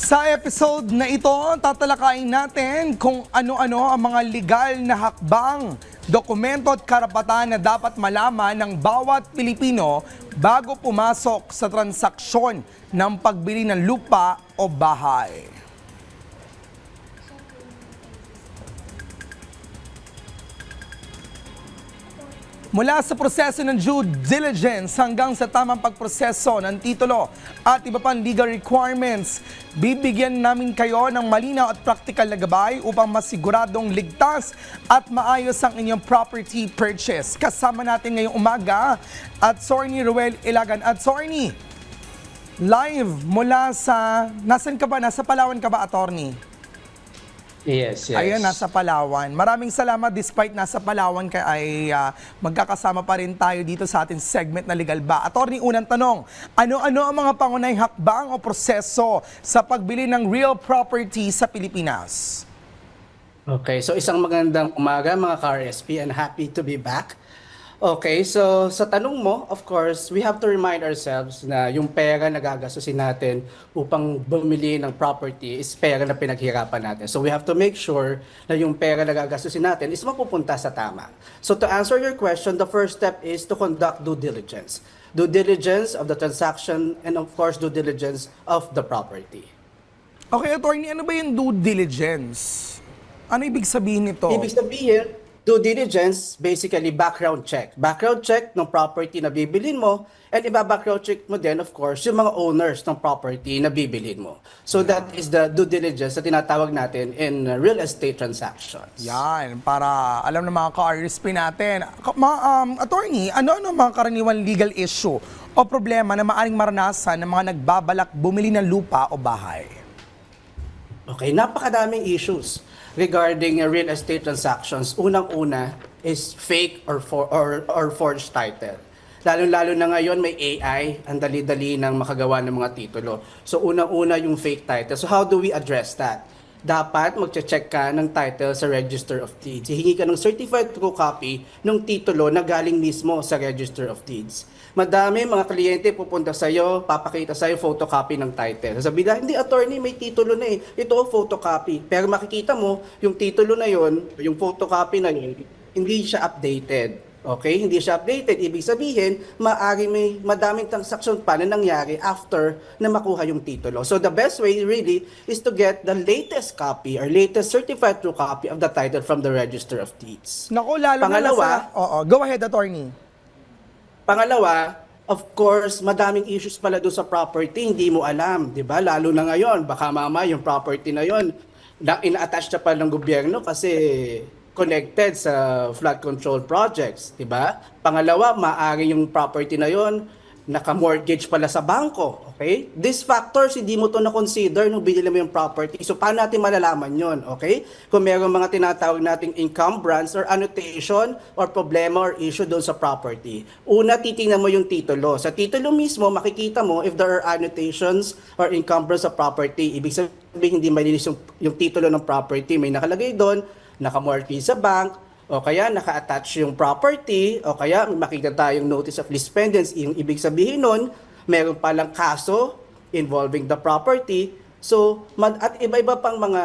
Sa episode na ito, tatalakayin natin kung ano-ano ang mga legal na hakbang, dokumento at karapatan na dapat malaman ng bawat Pilipino bago pumasok sa transaksyon ng pagbili ng lupa o bahay. Mula sa proseso ng due diligence hanggang sa tamang pagproseso ng titulo at iba pang legal requirements, bibigyan namin kayo ng malinaw at practical na gabay upang masiguradong ligtas at maayos ang inyong property purchase. Kasama natin ngayong umaga at Attorney Ruel Ilagan. Attorney, live mula sa, nasan ka ba? Nasa Palawan ka ba, Attorney? Yes. Ayun, nasa Palawan. Maraming salamat despite nasa Palawan ka ay magkakasama pa rin tayo dito sa ating segment na Legal Ba. Attorney, unang tanong, ano-ano ang mga pangunahing hakbang o proseso sa pagbili ng real property sa Pilipinas? Okay, so isang magandang umaga mga ka-RSP and happy to be back. Okay, so sa tanong mo, of course, we have to remind ourselves na yung pera na gagastusin natin upang bumili ng property is pera na pinaghirapan natin. So we have to make sure na yung pera na gagastusin natin is mapupunta sa tama. So to answer your question, the first step is to conduct due diligence. Due diligence of the transaction and of course due diligence of the property. Okay, Attorney, ano ba yung due diligence? Ano ibig sabihin nito? Ibig sabihin, due diligence, basically background check. Background check ng property na bibilin mo and iba-background check mo din, of course, yung mga owners ng property na bibilin mo. So that is the due diligence na tinatawag natin in real estate transactions. Yan, para alam ng mga ka-RSP natin. Attorney, ano-ano mga karaniwang legal issue o problema na maaring maranasan ng mga nagbabalak bumili ng lupa o bahay? Okay, napakadaming issues regarding real estate transactions. Unang-una is fake or forged title. Lalo-lalo na ngayon may AI, ang dali-dali ng makagawa ng mga titulo. So unang-una yung fake title. So how do we address that? Dapat magche-check ka ng title sa Register of Deeds. Hihingi ka ng certified true copy ng titulo na galing mismo sa Register of Deeds. Madami mga kliyente pupunta sa iyo, papakita sa iyo photocopy ng title. Sasabihin na, hindi attorney, may titulo na eh. Ito photocopy. Pero makikita mo, yung titulo na yon, yung photocopy na yun, hindi siya updated. Okay? Hindi siya updated. Ibig sabihin, may madaming transaksyon pa na nangyari after na makuha yung titulo. So the best way really is to get the latest copy or latest certified true copy of the title from the Register of Deeds. Naku, lalo Pangalawa, go ahead, Attorney. Pangalawa, of course, madaming issues pala doon sa property, hindi mo alam, 'di ba? Lalo na ngayon, baka yung property na 'yon ina-attach na pa ng gobyerno kasi connected sa flood control projects, 'di ba? Pangalawa, maaari yung property na 'yon naka-mortgage pala sa bangko, okay? These factors, hindi mo to na-consider nung binili mo yung property. So, paano natin malalaman yon, okay? Kung mayroong mga tinatawag nating encumbrance or annotation or problema or issue doon sa property. Una, titingnan mo yung titulo. Sa titulo mismo, makikita mo if there are annotations or encumbrance sa property. Ibig sabihin, hindi malinis yung titulo ng property. May nakalagay doon, naka-mortgage sa bank, o kaya naka-attach yung property, o kaya makita tayong notice of lease pendants. Yung ibig sabihin nun, meron palang kaso involving the property. So, at iba-iba pang mga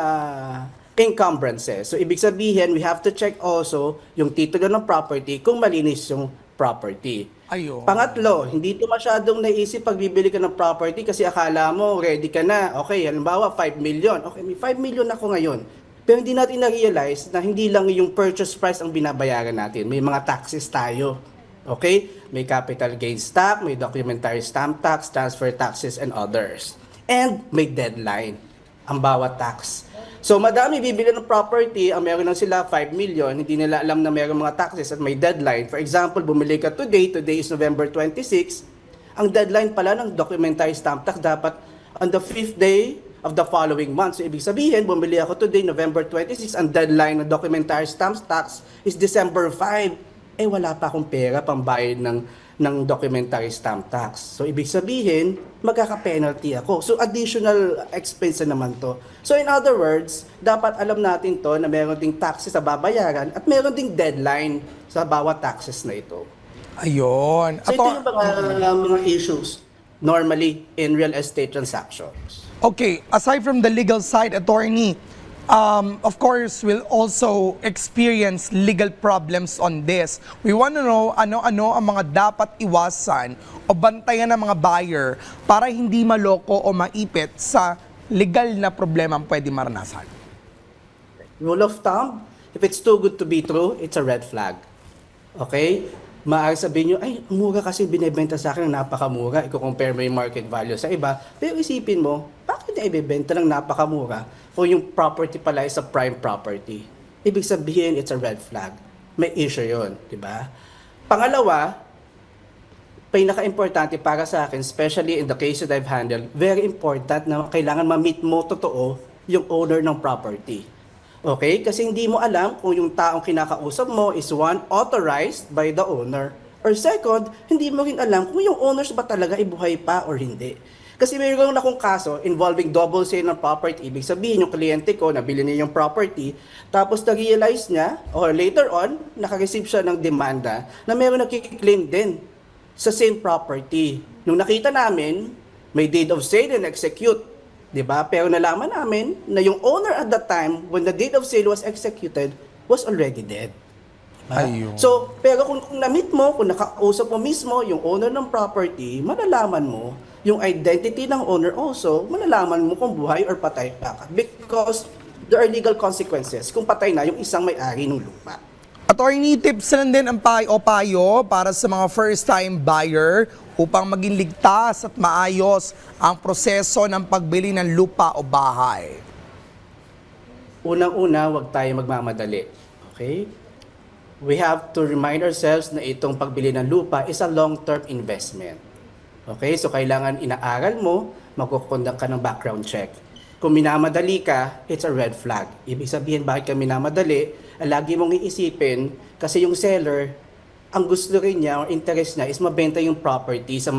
encumbrances. So, ibig sabihin, we have to check also yung titulo ng property kung malinis yung property. Ayun. Pangatlo, hindi ito masyadong naisip pag bibili ka ng property kasi akala mo ready ka na. Okay, halimbawa 5 million. Okay, may 5 million ako ngayon. Pero hindi natin na-realize na hindi lang yung purchase price ang binabayaran natin. May mga taxes tayo. Okay? May capital gains tax, may documentary stamp tax, transfer taxes, and others. And may deadline ang bawat tax. So madami bibili ng property, ang meron lang sila 5 million, hindi nila alam na meron mga taxes at may deadline. For example, bumili ka today is November 26, ang deadline pala ng documentary stamp tax dapat on the 5th day of the following month. So, ibig sabihin, bumili ako today, November 26, ang deadline ng documentary stamp tax is December 5. Wala pa akong pera pambayad ng documentary stamp tax. So, ibig sabihin, magkaka-penalty ako. So, additional expense na naman to. So, in other words, dapat alam natin to na meron ding taxes na babayaran at meron ding deadline sa bawat taxes na ito. Ayun. So, ito yung mga issues normally in real estate transactions. Okay, aside from the legal side, attorney, of course, we'll also experience legal problems on this. We want to know ano-ano ang mga dapat iwasan o bantayan ng mga buyer para hindi maloko o maipit sa legal na problema ang pwede maranasan. Rule of thumb, if it's too good to be true, it's a red flag. Okay? Maaari sabihin nyo, ay, ang mura kasi binibenta sa akin ng napakamura. Iko-compare mo yung market value sa iba. Pero isipin mo, bakit na ibibenta ng napakamura kung yung property pala is a prime property? Ibig sabihin, it's a red flag. May issue yun, di ba? Pangalawa, pinaka-importante para sa akin, especially in the case that I've handled, very important na kailangan ma-meet mo totoo yung owner ng property. Okay? Kasi hindi mo alam kung yung taong kinakausap mo is one, authorized by the owner. Or second, hindi mo rin alam kung yung owners ba talaga ibuhay pa or hindi. Kasi mayroon akong kaso involving double sale ng property. Ibig sabihin, yung kliyente ko, nabili niya yung property, tapos na-realize niya, or later on, nakareceive siya ng demanda na mayroon nagkiklaim din sa same property. Nung nakita namin, may deed of sale and execute. Diba? Pero nalaman namin na yung owner at that time, when the deed of sale was executed, was already dead. Diba? Ayun. So, pero kung na-meet mo, kung nakausap mo mismo yung owner ng property, malalaman mo yung identity ng owner also, malalaman mo kung buhay or patay pa. Because there are legal consequences kung patay na yung isang may-ari ng lupa. Attorney, tips lang din ang payo para sa mga first-time buyer upang maging ligtas at maayos ang proseso ng pagbili ng lupa o bahay. Unang-una, huwag tayo magmamadali. Okay? We have to remind ourselves na itong pagbili ng lupa is a long-term investment. Okay? So, kailangan inaaral mo, magkukondak ka ng background check. Kung minamadali ka, it's a red flag. Ibig sabihin, bakit ka minamadali? Lagi mong iisipin, kasi yung seller, ang gusto rin niya, or interest niya, is mabenta yung property sa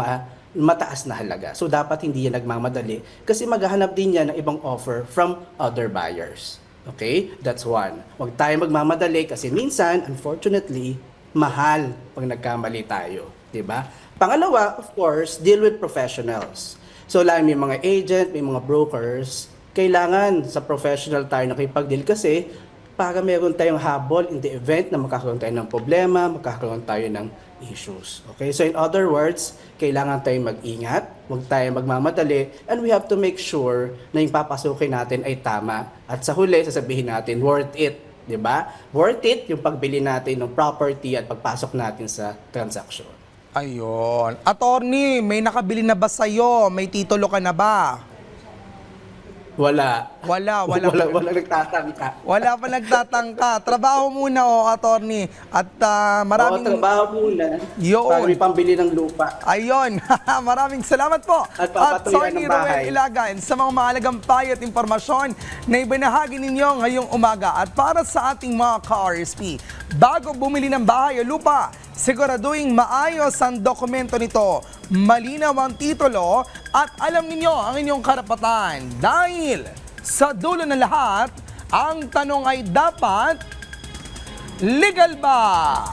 mataas na halaga. So, dapat hindi yan nagmamadali. Kasi maghahanap din niya ng ibang offer from other buyers. Okay? That's one. Huwag tayo magmamadali kasi minsan, unfortunately, mahal pag nagkamali tayo. Diba? Pangalawa, of course, deal with professionals. So, lang may mga agent, may mga brokers, kailangan sa professional tayo nakipag-deal kasi para meron tayong habol in the event na magkakaroon tayo ng problema, magkakaroon tayo ng issues. Okay? So in other words, kailangan tayong mag-ingat, huwag tayong magmamadali, and we have to make sure na yung papasukin natin ay tama. At sa huli, sasabihin natin, worth it. Diba? Worth it yung pagbili natin ng property at pagpasok natin sa transaction. Ayun. Attorney, may nakabili na ba sa'yo? May titulo ka na ba? Wala. Wala nagtatangka. Wala pa nagtatangka. Trabaho muna, attorney. At maraming... trabaho muna. Yun. Para may pambili ng lupa. Ayun. Maraming salamat po. At papatuloy ng bahay. Roel Ilagan sa mga mahalagang payo at impormasyon na ibinahagi ninyo ngayong umaga. At para sa ating mga ka-RSP, bago bumili ng bahay o lupa, siguraduhin maayos ang dokumento nito, malinaw ang titulo at alam ninyo ang inyong karapatan. Dahil sa dulo ng lahat, ang tanong ay dapat, legal ba?